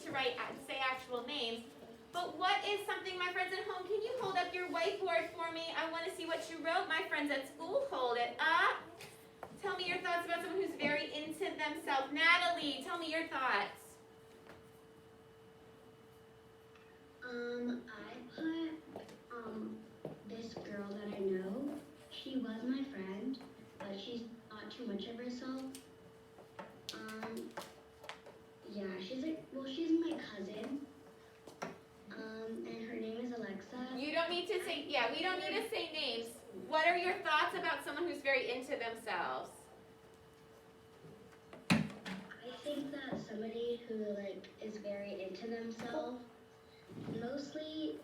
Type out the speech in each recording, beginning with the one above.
to say actual names. But what is something, my friends at home, can you hold up your whiteboard for me? I want to see what you wrote. My friends at school, hold it up. Tell me your thoughts about someone who's very into themselves. Natalie, tell me your thoughts. I put this girl that I know. She was my friend, but she's not too much of herself. Yeah, she's my cousin. And her name is Alexa. You don't need to say, we don't need to say names. What are your thoughts about someone who's very into themselves? I think that somebody who is very into themselves, mostly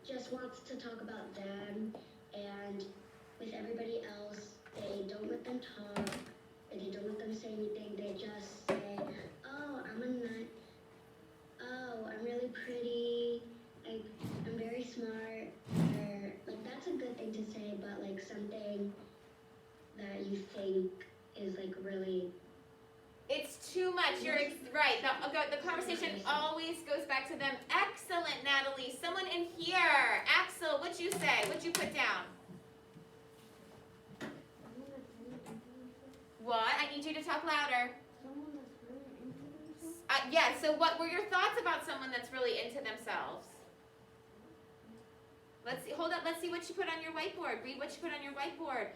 just wants to talk about them, and with everybody else, they don't let them talk, and they don't let them say anything. They just say, "Oh, I'm really pretty. I'm very smart." Or that's a good thing to say, but something that you think is really. It's too much. You're right. The conversation always goes back to them. Excellent, Natalie. Someone in here. Axel, what'd you say? What'd you put down? What? I need you to talk louder. So what were your thoughts about someone that's really into themselves? Let's see. Hold up. Let's see what you put on your whiteboard. Read what you put on your whiteboard.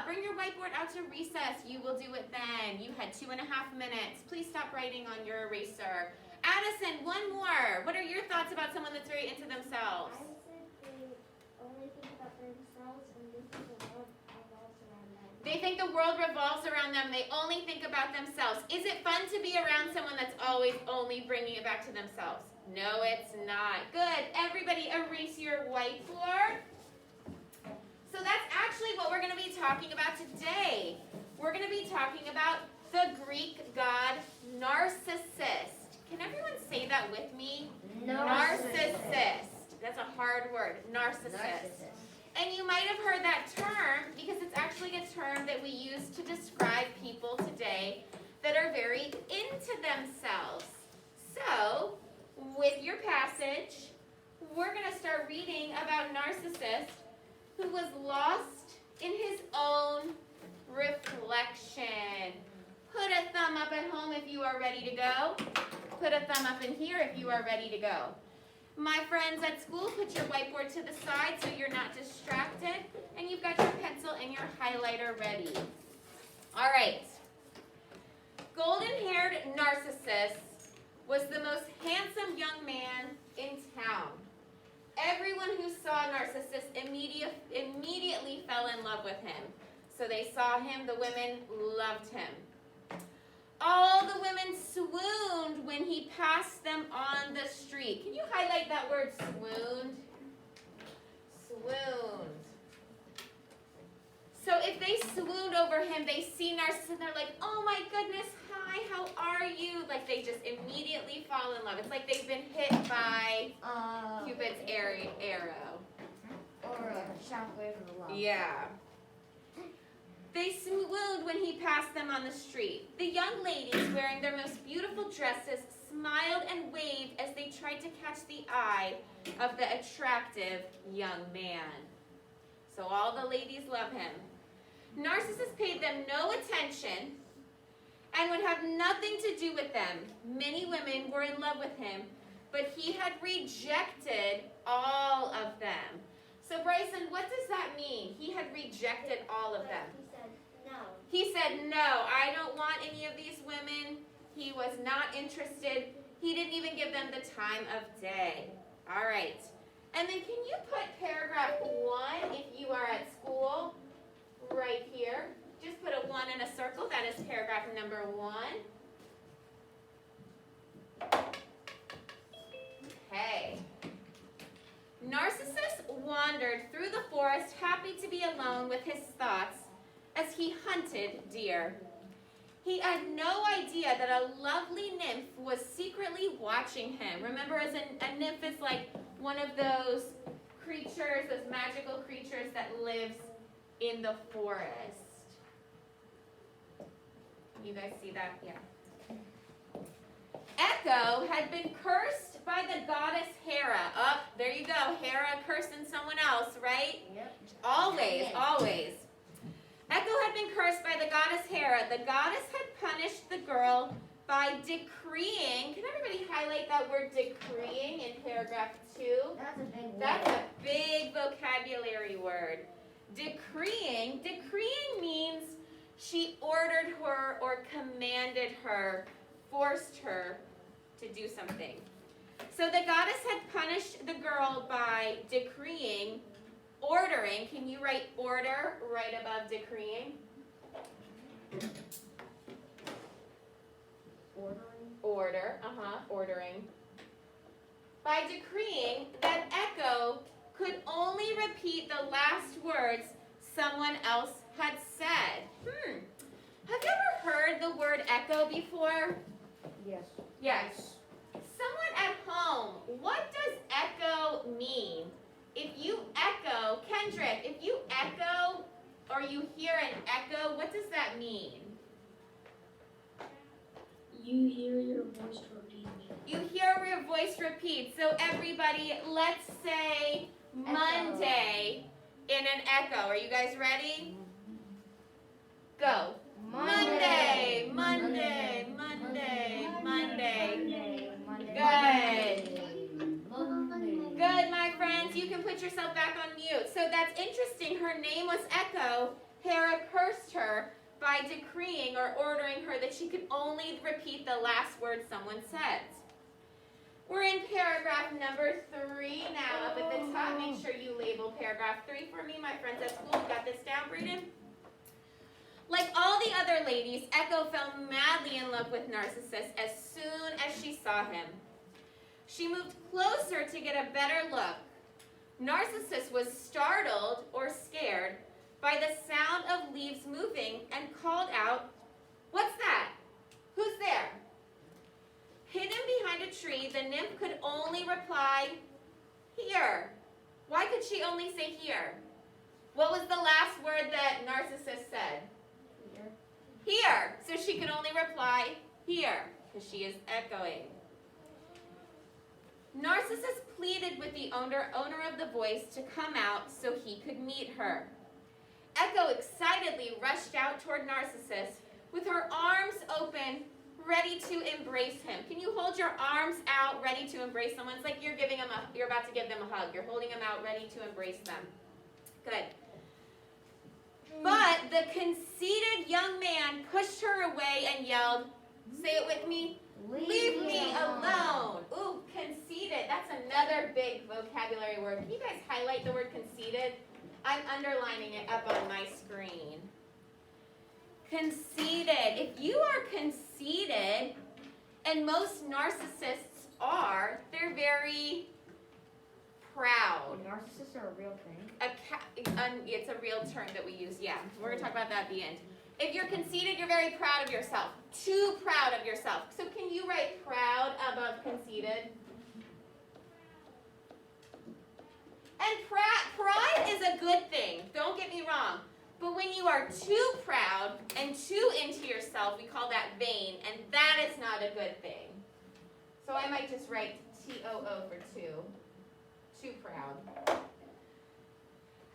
Bring your whiteboard out to recess. You will do it then. You had 2.5 minutes. Please stop writing on your eraser. Addison, one more. What are your thoughts about someone that's very into themselves? I said they only think about themselves and they think the world revolves around them. They think the world revolves around them. They only think about themselves. Is it fun to be around someone that's always only bringing it back to themselves? No, it's not. Good. Everybody erase your whiteboard. So that's actually what we're going to be talking about today. We're going to be talking about the Greek god Narcissus. Can everyone say that with me? Narcissus. That's a hard word. Narcissus. And you might have heard that term because it's actually a term that we use to describe people today that are very into themselves. So, with your passage, we're going to start reading about Narcissus, who was lost in his own reflection. Put a thumb up at home if you are ready to go. Put a thumb up in here if you are ready to go. My friends at school, put your whiteboard to the side so you're not distracted, and you've got your pencil and your highlighter ready. All right. Golden-haired Narcissus was the most handsome young man in town. Everyone who saw Narcissus immediately fell in love with him. So they saw him, the women loved him. All the women swooned when he passed them on the street. Can you highlight that word, swooned? Swooned. So if they swooned over him, they see Narcissus and they're like, "Oh my goodness, hi, how are you?" They just immediately fall in love. It's like they've been hit by Cupid's arrow. Or a shockwave of love. Yeah. They swooned when he passed them on the street. The young ladies, wearing their most beautiful dresses, smiled and waved as they tried to catch the eye of the attractive young man. So all the ladies love him. Narcissus paid them no attention and would have nothing to do with them. Many women were in love with him, but he had rejected all of them. So Bryson, what does that mean? He had rejected all of them. He said no. He said, "No, I don't want any of these women." He was not interested. He didn't even give them the time of day. All right. And then can you put paragraph 1 if you are at school right here? Just put a 1 in a circle. That is paragraph number 1. Okay. Narcissus wandered through the forest, happy to be alone with his thoughts as he hunted deer. He had no idea that a lovely nymph was secretly watching him. Remember, as a nymph is like one of those creatures, those magical creatures that lives in the forest. You guys see that? Yeah. Echo had been cursed by the goddess Hera. Oh, there you go. Hera cursing someone else, right? Yep. Always, always. Echo had been cursed by the goddess Hera. The goddess had punished the girl by decreeing. Can everybody highlight that word decreeing in paragraph 2? That's a big word. That's a big vocabulary word. Decreeing means she ordered her or commanded her, forced her to do something. So the goddess had punished the girl by decreeing, ordering. Can you write order right above decreeing? Ordering. Ordering. By decreeing that Echo could only repeat the last words someone else had said. Have you ever heard the word echo before? Yes. Yes. Someone at home, what does echo mean? If you echo, Kendrick, if you echo or you hear an echo, what does that mean? You hear your voice repeat. You hear your voice repeat. So everybody, let's say Monday in an echo. Are you guys ready? Go. Monday, Monday, Monday, Monday. Good. Good, my friends. You can put yourself back on mute. So that's interesting. Her name was Echo. Hera cursed her by decreeing or ordering her that she could only repeat the last word someone said. We're in paragraph number 3 now up at the top. Make sure you label paragraph 3 for me. My friends at school got this down, Braden? Like all the other ladies, Echo fell madly in love with Narcissus as soon as she saw him. She moved closer to get a better look. Narcissus was startled or scared by the sound of leaves moving and called out, "What's that? Who's there?" Hidden behind a tree, the nymph could only reply, "Here." Why could she only say here? What was the last word that Narcissus said? Here. So she could only reply, "Here," because she is echoing. Narcissus pleaded with the owner of the voice to come out so he could meet her. Echo excitedly rushed out toward Narcissus with her arms open, ready to embrace him. Can you hold your arms out, ready to embrace someone? It's like you're about to give them a hug. You're holding them out, ready to embrace them. Good. But the conceited young man pushed her away and yelled, say it with me, "Leave me alone." Ooh, conceited. That's another big vocabulary word. Can you guys highlight the word conceited? I'm underlining it up on my screen. Conceited. If you are conceited, and most narcissists are, they're very proud. Narcissists are a real thing. It's a real term that we use, yeah. We're going to talk about that at the end. If you're conceited, you're very proud of yourself. Too proud of yourself. So can you write proud above conceited? And pride is a good thing. Don't get me wrong. But when you are too proud and too into yourself, we call that vain, and that is not a good thing. So I might just write TOO for two. Too proud.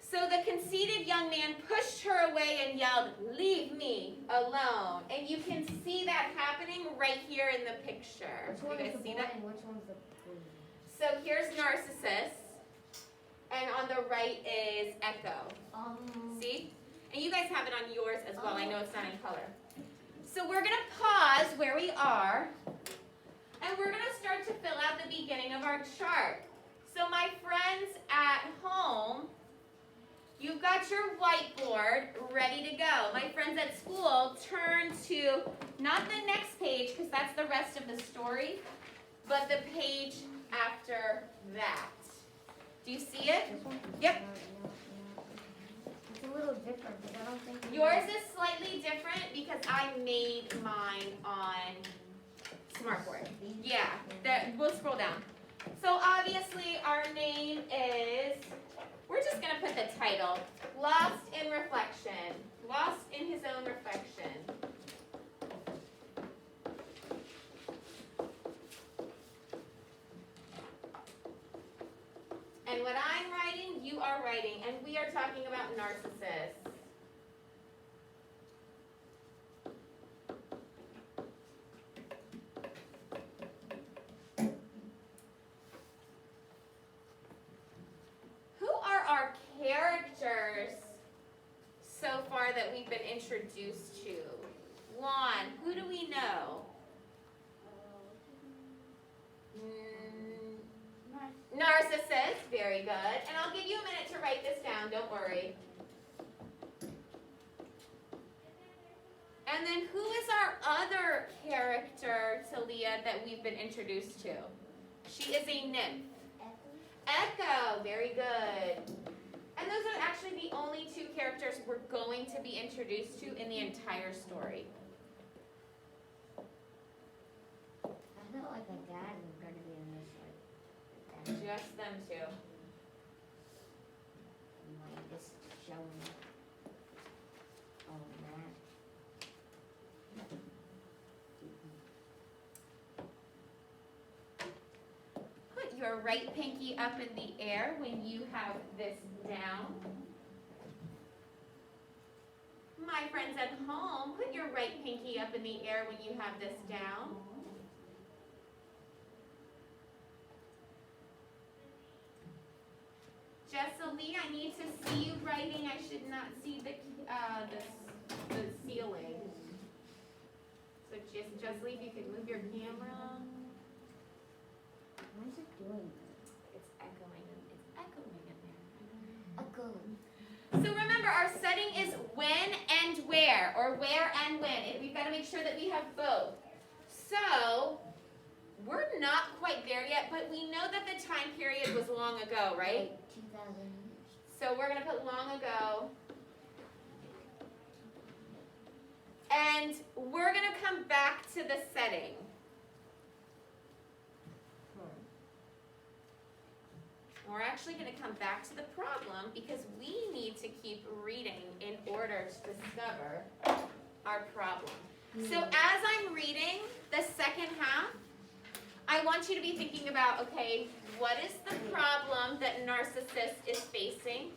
So the conceited young man pushed her away and yelled, "Leave me alone." And you can see that happening right here in the picture. Which one You is guys the see boy that? and which one's the queen? So here's Narcissus, and on the right is Echo. See? And you guys have it on yours as well. I know it's not in color. So we're going to pause where we are, and we're going to start to fill out the beginning of our chart. So my friends at home, you've got your whiteboard ready to go. My friends at school, turn to not the next page, because that's the rest of the story, but the page after that. Do you see it? This one? Yep. Yeah. It's a little different, because I don't think... Yours is slightly different because I made mine on Smartboard. Yeah, we'll scroll down. So obviously our name is, we're just going to put the title, Lost in Reflection. Lost in his own reflection. you are writing, and we are talking about narcissists. Who are our characters so far that we've been introduced to? Juan, who do we know? Narcissist, very good. And I'll give you a minute to write this down, don't worry. And then who is our other character, Talia, that we've been introduced to? She is a nymph. Echo, very good. And those are actually the only two characters we're going to be introduced to in the entire story. I felt like my dad was going to be in this, like, Just them two. like just showing all of that. Put your right pinky up in the air when you have this down. My friends at home, put your right pinky up in the air when you have this down. Jessalee, I need to see you writing. I should not see the ceiling. So Jessalee, if you could move your camera. What is it doing? It's echoing in there. Echo. So remember, our setting is when and where, or where and when. And we've got to make sure that we have both. So we're not quite there yet, but we know that the time period was long ago, right? 2,000 years. So we're going to put long ago. And we're going to come back to the setting. We're actually going to come back to the problem because we need to keep reading in order to discover our problem. So as I'm reading the second half, I want you to be thinking about, okay, what is the problem that Narcissus is facing?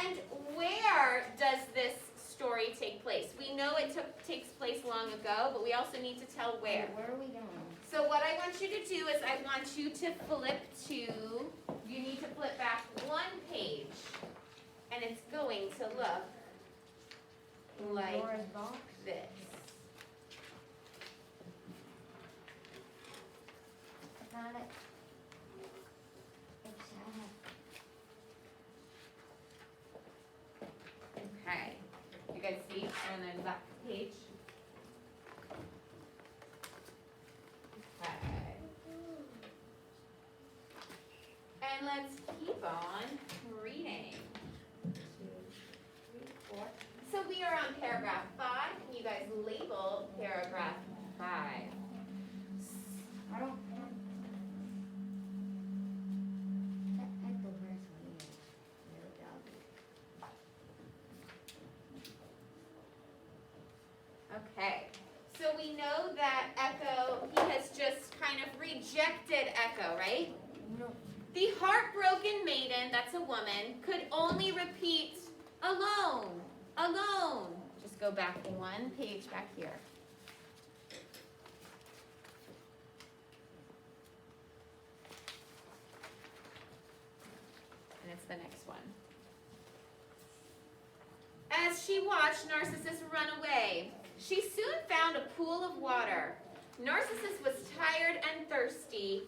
And where does this story take place? We know it takes place long ago, but we also need to tell where. Where are we going? So what I want you to do is I want you to flip to, you need to flip back one page, and it's going to look like Pandora's box? this. I found it. It's Okay, you guys see on the left page? Okay. And let's keep on reading. 2, 3, 4. So we are on paragraph 5. Can you guys label paragraph 5? I don't have that Echo verse one is really doggy. Okay. So we know that Echo, he has just kind of rejected Echo, right? No. The heartbroken maiden, that's a woman, could only repeat, alone, alone. Just go back one page back here. And it's the next one. As she watched Narcissus run away, she soon found a pool of water. Narcissus was tired and thirsty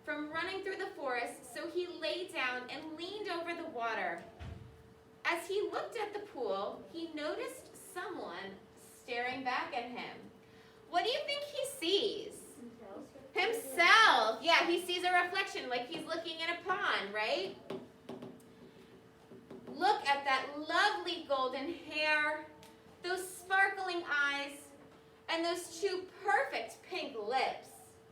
from running through the forest, so he lay down and leaned over the water. As he looked at the pool, he noticed someone staring back at him. What do you think he sees? Himself. Yeah, he sees a reflection like he's looking in a pond, right? Look at that lovely golden hair, those sparkling eyes, and those two perfect pink lips,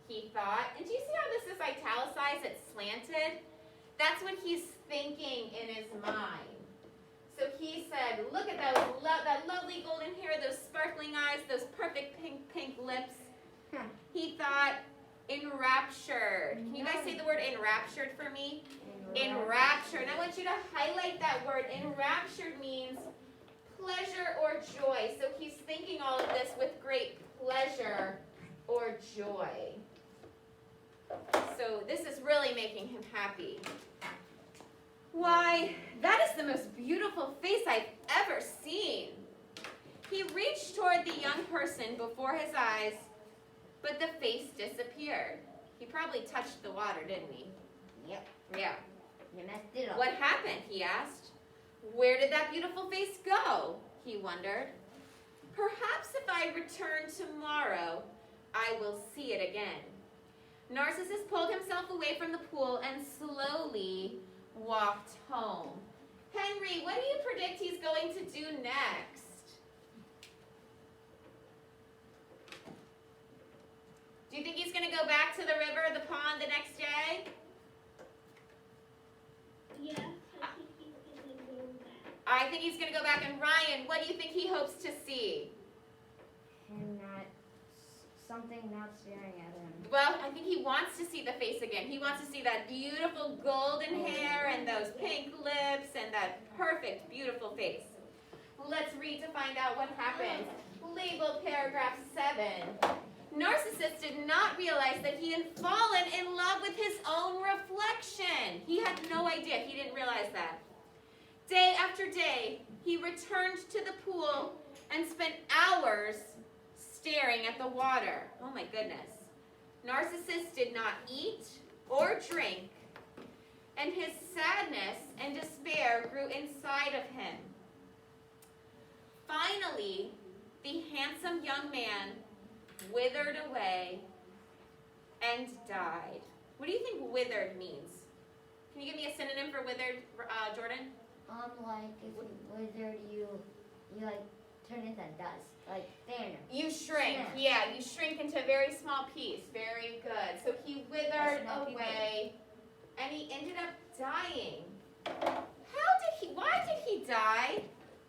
he thought. And do you see how this is italicized? It's slanted? That's what he's thinking in his mind. So he said, look at that lovely golden hair, those sparkling eyes, those perfect pink lips. He thought, enraptured. Can you guys say the word enraptured for me? Enraptured. And I want you to highlight that word. Enraptured means pleasure or joy. So he's thinking all of this with great pleasure or joy. So this is really making him happy. Why, that is the most beautiful face I've ever seen. He reached toward the young person before his eyes, but the face disappeared. He probably touched the water, didn't he? Yep. Yeah. You messed it up. What happened? He asked. Where did that beautiful face go? He wondered. Perhaps if I return tomorrow, I will see it again. Narcissus pulled himself away from the pool and slowly walked home. Henry, what do you predict he's going to do next? Do you think he's going to go back to the river, the pond the next day? Yeah, I think he's gonna go back. I think he's going to go back. And Ryan, what do you think he hopes to see? And something not staring at him. Well, I think he wants to see the face again. He wants to see that beautiful golden hair and those pink lips and that perfect, beautiful face. Let's read to find out what happened. Label paragraph 7. Narcissus did not realize that he had fallen in love with his own reflection. He had no idea. He didn't realize that. Day after day, he returned to the pool and spent hours staring at the water. Oh my goodness. Narcissus did not eat or drink, and his sadness and despair grew inside of him. Finally, the handsome young man withered away and died. What do you think withered means? Can you give me a synonym for withered, Jordan? Like if you withered, you like turn into dust, like thinner. You shrink. Yeah. Yeah, you shrink into a very small piece. Very good. So he withered away and he ended up dying. Why did he die?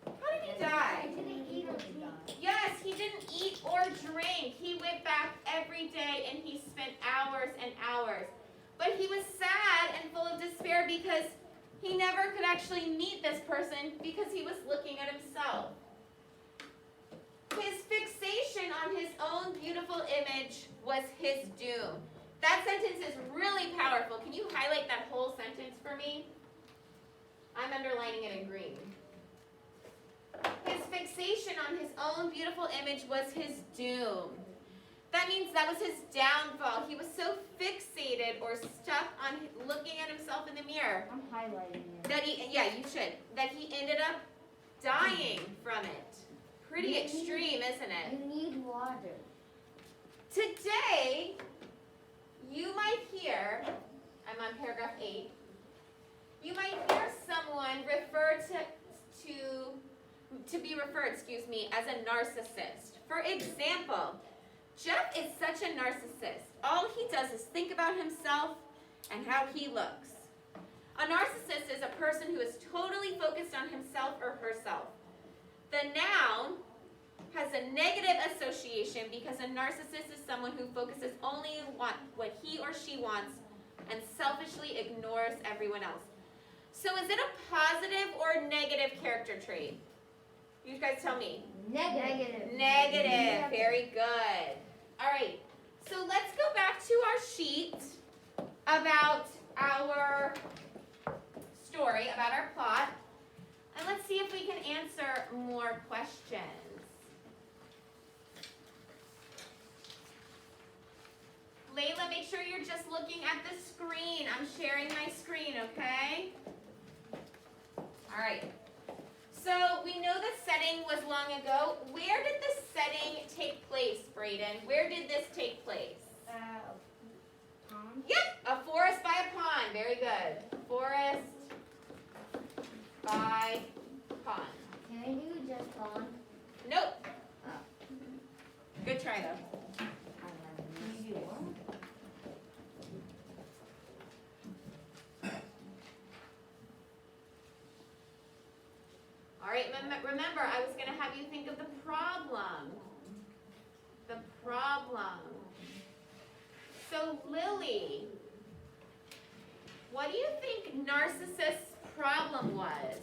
How did he die? Didn't eat or drink. Yes, he didn't eat or drink. He went back every day and he spent hours and hours. But he was sad and full of despair because he never could actually meet this person because he was looking at himself. His fixation on his own beautiful image was his doom. That sentence is really powerful. Can you highlight that whole sentence for me? I'm underlining it in green. His fixation on his own beautiful image was his doom. That means that was his downfall. He was so fixated or stuck on looking at himself in the mirror I'm highlighting it. that you should, that he ended up dying from it. Pretty extreme, isn't it? You need water. Today, you might hear, I'm on paragraph 8, you might hear someone be referred, as a narcissist. For example, Jeff is such a narcissist. All he does is think about himself and how he looks. A narcissist is a person who is totally focused on himself or herself. The noun has a negative association because a narcissist is someone who focuses only on what he or she wants and selfishly ignores everyone else. So is it a positive or negative character trait? You guys tell me. Negative. Negative. Very good. All right. So let's go back to our sheet about our story, about our plot, and let's see if we can answer more questions. Layla, make sure you're just looking at the screen. I'm sharing my screen, okay? All right. So we know the setting was long ago. Where did the setting take place, Brayden? Where did this take place? Pond. Yep, a forest by a pond. Very good. Forest by pond. Can you just pond? Nope. Oh. Good try though. Can you do one? All right, remember, I was going to have you think of the problem. The problem. So, Lily, What do you think Narcissus' problem was?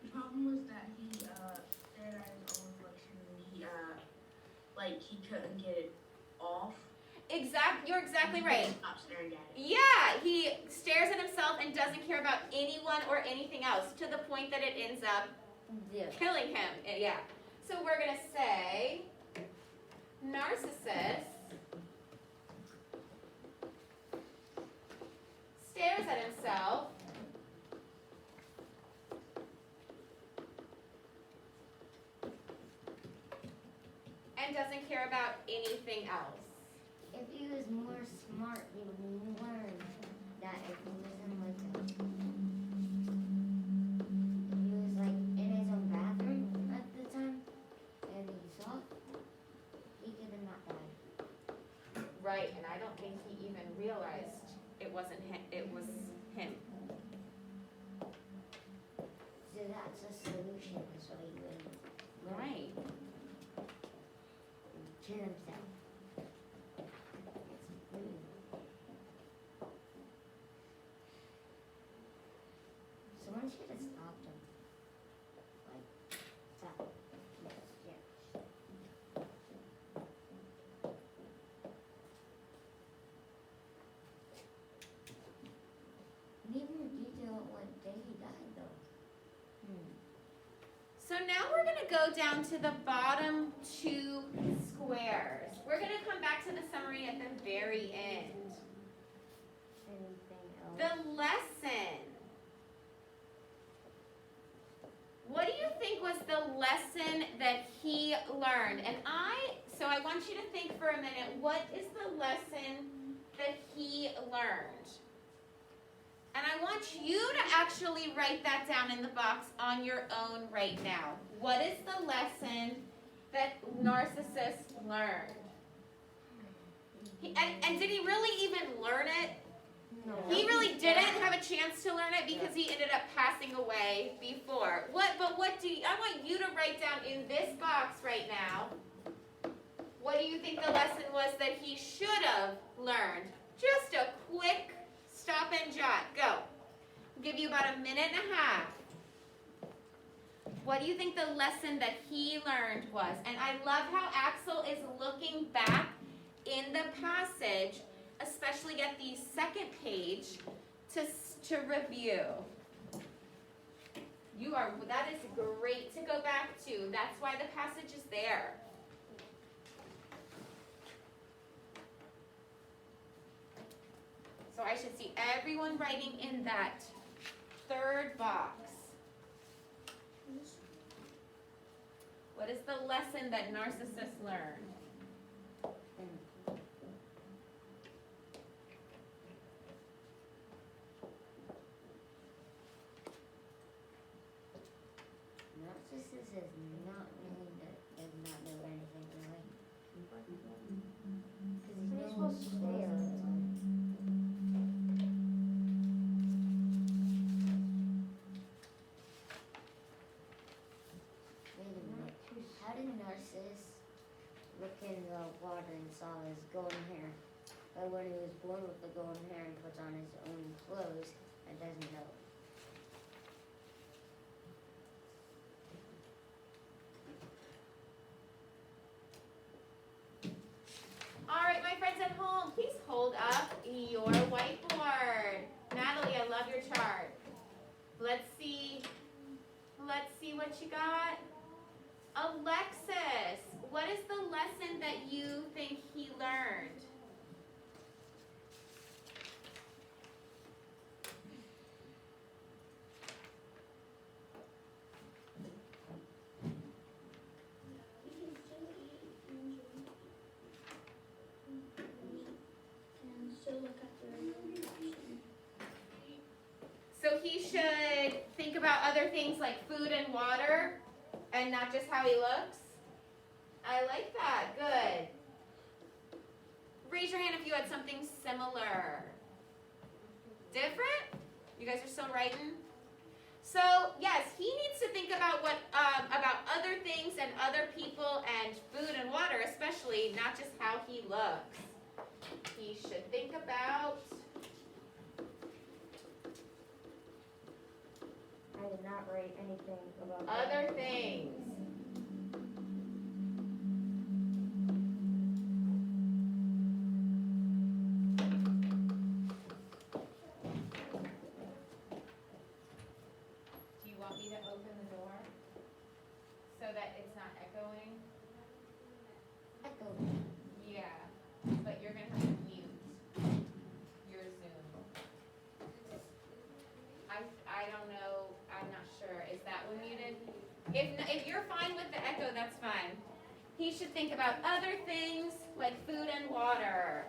The problem was that he stared at his own reflection and he couldn't get it off. You're exactly right. Stop staring at it. Yeah, he stares at himself and doesn't care about anyone or anything else to the point that it ends up Yeah. killing him. Yeah. So we're gonna say Narcissus stares at himself and doesn't care about anything else. If he was more smart, he would learn that if he was in like if he was like in his own bathroom at the time and he saw, he could have not died. Right, and I don't think he even realized it wasn't him. It was him. So that's a solution. That's why he would learn Right. to himself. It's weird. Someone should have stopped him. Like, stop. Yeah. Need more detail on what day he died, though. So now we're gonna go down to the bottom two squares. We're gonna come back to the summary at the very end. Anything else? The lesson. What do you think was the lesson that he learned? And so I want you to think for a minute, what is the lesson that he learned? And I want you to actually write that down in the box on your own right now. What is the lesson that Narcissus learned? And did he really even learn it? No. He really didn't have a chance to learn it because he ended up passing away before. I want you to write down in this box right now, what do you think the lesson was that he should have learned? Just a quick stop and jot. Go. I'll give you about a minute and a half. What do you think the lesson that he learned was? And I love how Axel is looking back in the passage, especially at the second page, to review. That is great to go back to. That's why the passage is there. So I should see everyone writing in that third box. What is the lesson that Narcissus learned? Narcissus is not really does not know anything really. Because he's You're supposed supposed to to stay all the time. Wait a minute. How did Narcissus look in the water and saw his golden hair? But when he was born with the golden hair and puts on his own clothes, it doesn't know. All right, my friends at home, please hold up your whiteboard. Natalie, I love your chart. Let's see what you got. Alexis, what is the lesson that you think he learned? You can still eat and drink. And still look at the reflection. So he should think about other things like food and water and not just how he looks? I like that. Good. Raise your hand if you had something similar. Different? You guys are still writing? So yes, he needs to think about about other things and other people and food and water, especially, not just how he looks. He should think about. I did not write anything about Other that. things. Do you want me to open the door so that it's not echoing? Echo. Yeah, but you're gonna have to mute your Zoom. I don't know, I'm not sure. Is that one muted? If you're fine with the echo, that's fine. He should think about other things like food and water.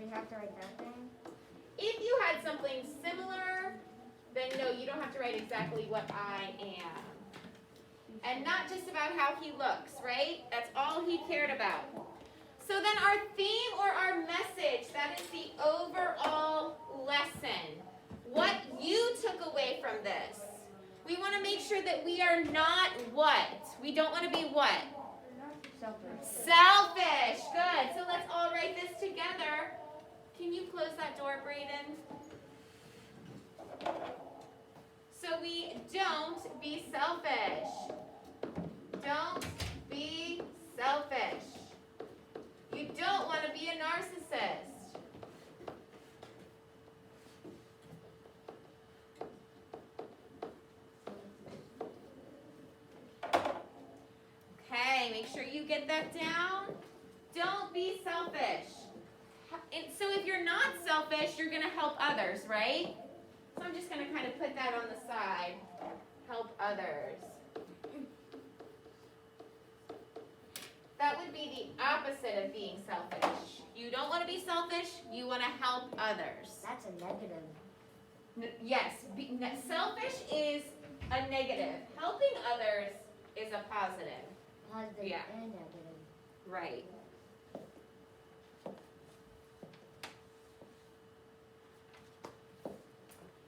We have to write that thing? If you had something similar, then no, you don't have to write exactly what I am. And not just about how he looks, right? That's all he cared about. So then our theme or our message, that is the overall lesson. What you took away from this. We want to make sure that we are not what? We don't want to be what? Selfish. Selfish. Good. So let's all write this together. Can you close that door, Brayden? So we don't be selfish. Don't be selfish. You don't want to be a narcissist. Okay, make sure you get that down. Don't be selfish. And so if you're not selfish, you're going to help others, right? So I'm just going to kind of put that on the side. Help others. That would be the opposite of being selfish. You don't want to be selfish, you want to help others. That's a negative. Yes, selfish is a negative. Helping others is a positive. Positive Yeah. and negative. Right.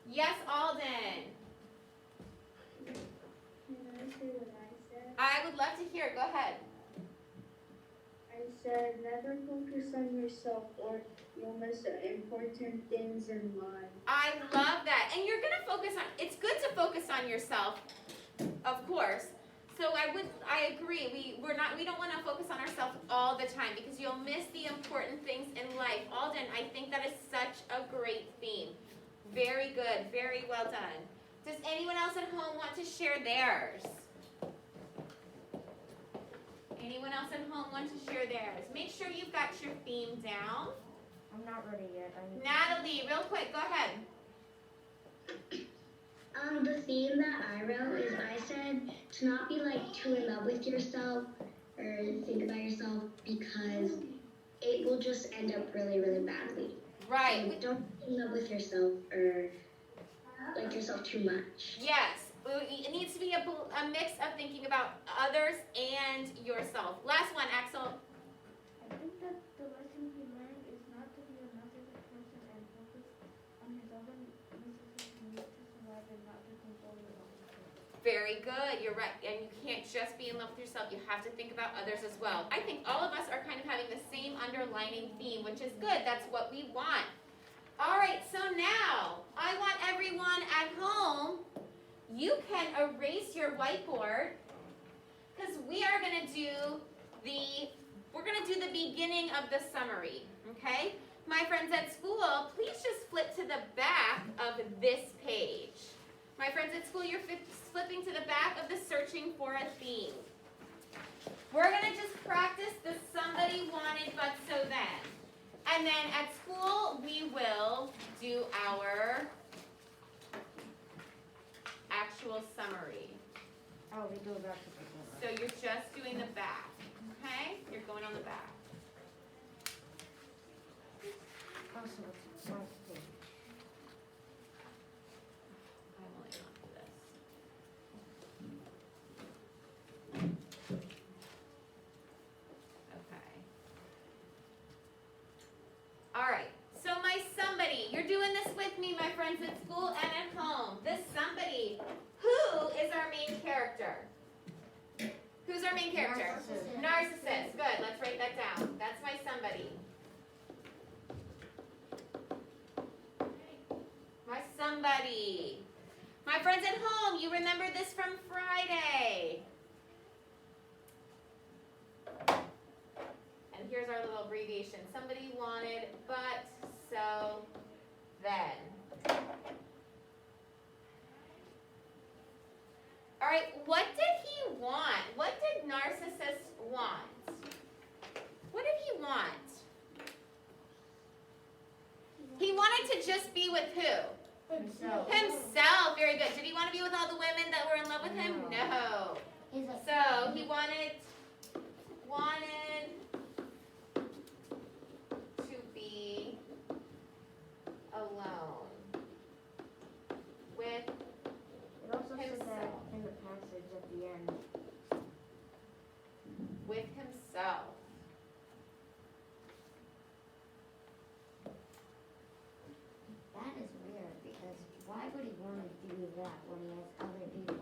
Yes, Alden. Can I say what I said? I would love to hear. Go ahead. I said never focus on yourself or you'll miss the important things in life. I love that. And you're going to focus on, it's good to focus on yourself, of course. So I agree. We don't want to focus on ourselves all the time because you'll miss the important things in life. Alden, I think that is such a great theme. Very good. Very well done. Does anyone else at home want to share theirs? Anyone else at home want to share theirs? Make sure you've got your theme down. I'm not ready yet. Natalie, real quick, go ahead. The theme that I wrote is I said to not be like too in love with yourself or think about yourself because it will just end up really, really badly. Right. So don't be in love with yourself or like yourself too much. Yes. It needs to be a mix of thinking about others and yourself. Last one, Axel. I think that the lesson he learned is not to be a narcissistic person and focus on his own needs to survive and not to control your own. Very good. You're right. And you can't just be in love with yourself. You have to think about others as well. I think all of us are kind of having the same underlining theme, which is good. That's what we want. All right. So now I want everyone at home. You can erase your whiteboard because we are going to do the beginning of the summary, okay? My friends at school, please just flip to the back of this page. My friends at school, you're flipping to the back of the searching for a theme. We're going to just practice the somebody wanted but so then. And then at school, we will do our actual summary. Oh, we go back to the So you're just doing the back, okay? You're going on the back. Also, it's front page. I'm only on for this. Okay. All right. So my somebody, you're doing this with me, my friends at school and at home. This somebody character? Narcissist. Narcissist. Good. Let's write that down. That's my somebody. My somebody. My friends at home, you remember this from Friday. And here's our little abbreviation. Somebody wanted, but, so, then. All right, what did he want? What did Narcissus want? What did he want? He wanted to just be with who? Himself. Himself. Very good. Did he want to be with all the women that were in love with him? No. He's a, So he wanted to be alone with it also says that himself. in the passage at the end. Himself. That is weird because why would he want to do that when he has other people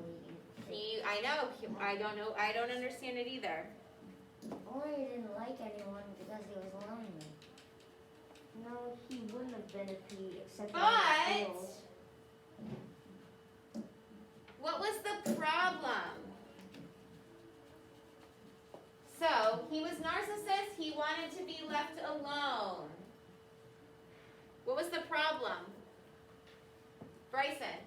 he can I know. I don't understand it either. Or he didn't like anyone because he was lonely. No, he wouldn't have been if he accepted all the But rules. what was the problem? So he was narcissist. He wanted to be left alone. What was the problem? Bryson.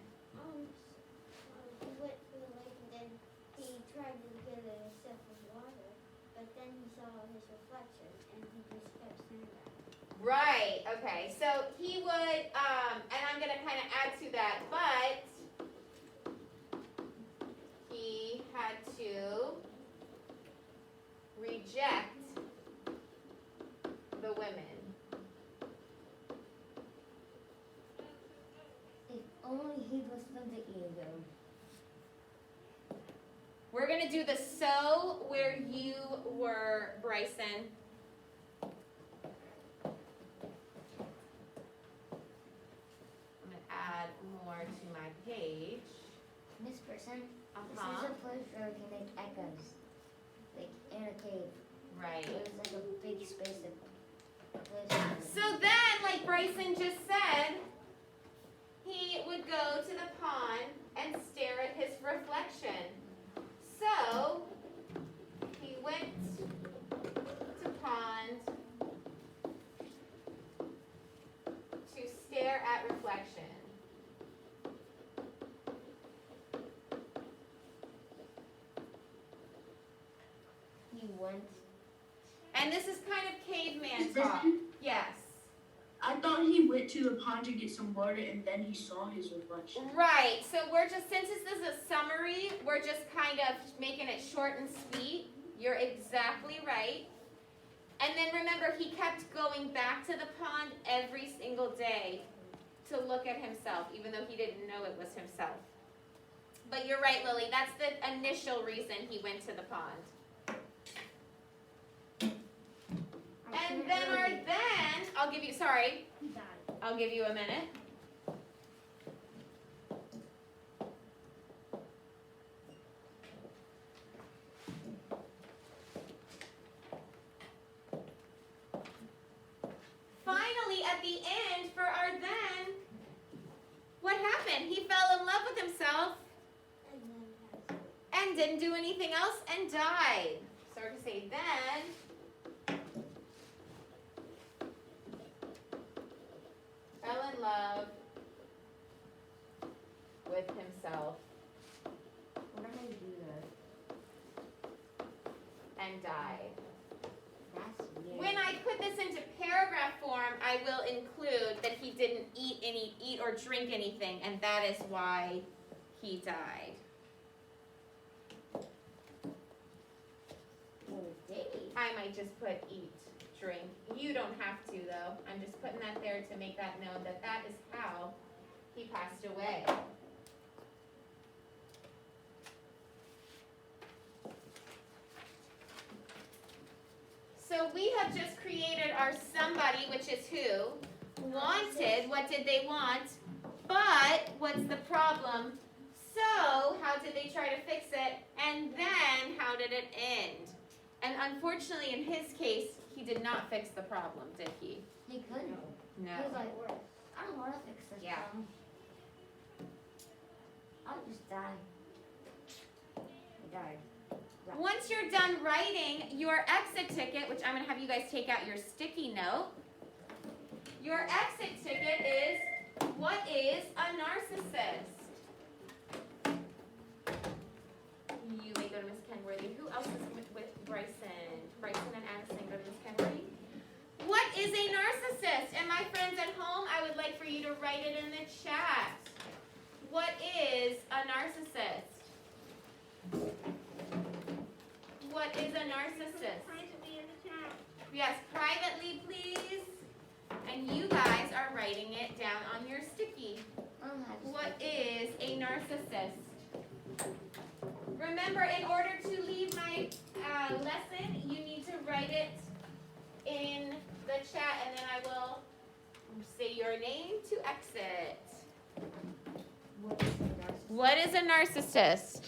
He went to the lake and then he tried to get a sip of water, but then he saw his reflection and he just kept staring at it. Right. Okay. So he would, and I'm gonna kind of add to that, but he had to reject the women. If only he listened to ego. We're gonna do the so where you were, Bryson. I'm gonna add more to my page. Miss Person, this Uh-huh. is a place where we can make echoes. Like in a cave. Right. It was like a big space of place. So then, like Bryson just said, he would go to the pond and stare at his reflection. So he went to pond to stare at reflection. He went. And this is kind of caveman Is talk. this- Yes. I thought he went to the pond to get some water and then he saw his reflection. Right, so we're just, since this is a summary, we're just kind of making it short and sweet. You're exactly right. And then remember, he kept going back to the pond every single day to look at himself, even though he didn't know it was himself. But you're right, Lily, that's the initial reason he went to the pond. And then our then, I'll give you, sorry, He died. I'll give you a minute. Finally, at the end, for our then, what happened? He fell in love with himself And then has and didn't do anything else and died. So we're going to say then fell in love with himself What did I do that? and died. That's weird. When I put this into paragraph form, I will include that he didn't eat or drink anything, and that is why he died. Oh, dang. I might just put eat, drink. You don't have to though. I'm just putting that there to make that known that that is how he passed away. So we have just created our somebody, which is who, wanted, what did they want, but what's the problem? So how did they try to fix it? And then how did it end? And unfortunately, in his case, he did not fix the problem, did he? He couldn't. No. He was like, I don't want to fix this Yeah. problem. I'll just die. He died. Right. Once you're done writing your exit ticket, which I'm going to have you guys take out your sticky note, your exit ticket is, what is a narcissist? You may go to Miss Kenworthy. Who else is with Bryson? Bryson and Addison, go to Miss Kenworthy. What is a narcissist? And my friends at home, I would like for you to write it in the chat. What is a narcissist? What is a narcissist? Privately in the chat. Yes, privately, please. And you guys are writing it down on your sticky. What is a narcissist? Remember, in order to leave my lesson, you need to write it in the chat, and then I will say your name to exit. What is a narcissist? What is a narcissist?